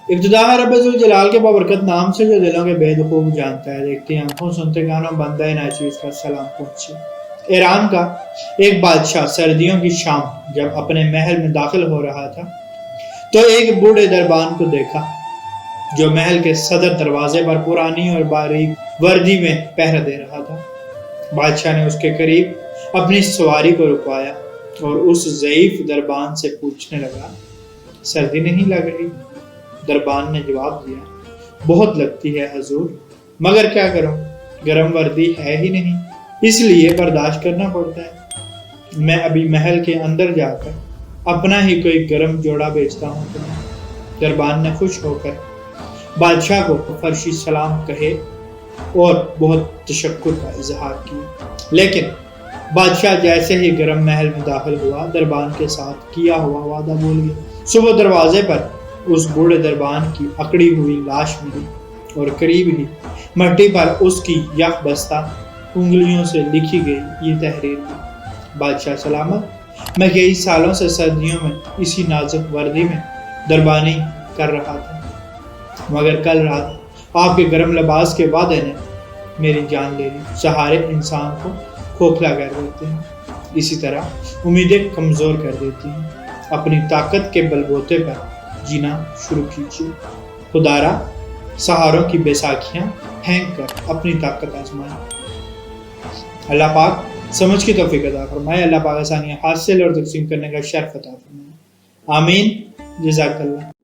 ابتدا ہے رب ذو جلال کے بابرکت نام سے جو دلوں کے بید خوب جانتا ہے، دیکھتی آنکھوں سنتے کانوں بندہ ناچیز کا سلام پہنچے۔ ایران کا ایک بادشاہ سردیوں کی شام جب اپنے محل میں داخل ہو رہا تھا تو ایک بوڑھے دربان کو دیکھا جو محل کے صدر دروازے پر پرانی اور باریک وردی میں پہرا دے رہا تھا۔ بادشاہ نے اس کے قریب اپنی سواری کو رکوایا اور اس ضعیف دربان سے پوچھنے لگا، سردی نہیں لگ رہی؟ دربان نے جواب دیا، بہت لگتی ہے حضور، مگر کیا کروں، گرم وردی ہے ہی نہیں، اس لیے برداشت کرنا پڑتا ہے۔ میں ابھی محل کے اندر جا کر اپنا ہی کوئی گرم جوڑا بیچتا ہوں تمہیں۔ دربان نے خوش ہو کر بادشاہ کو فرشی سلام کہے اور بہت تشکر کا اظہار کیا، لیکن بادشاہ جیسے ہی گرم محل میں داخل ہوا دربان کے ساتھ کیا ہوا وعدہ بھول گیا۔ صبح دروازے پر اس بوڑھے دربان کی اکڑی ہوئی لاش ملی اور قریب ہی مٹی پر اس کی یک بستہ انگلیوں سے لکھی گئی یہ تحریر تھی، بادشاہ سلامت، میں کئی سالوں سے سردیوں میں اسی نازک وردی میں دربانی کر رہا تھا، مگر کل رات آپ کے گرم لباس کے وعدے نے میری جان لے لی۔ سہارے انسان کو کھوکھلا کر دیتے ہیں، اسی طرح امیدیں کمزور کر دیتی ہیں۔ اپنی طاقت کے بل بوتے پر جینا شروع کیجیے۔ خدارا سہاروں کی بیساکھیاں پھینک کر اپنی طاقت آزمائیں۔ اللہ پاک سمجھ کی توفیق عطا فرمائے۔ اللہ پاک آسانیاں حاصل اور تقسیم کرنے کا شرف عطا فرمائے۔ آمین۔ جزاک اللہ۔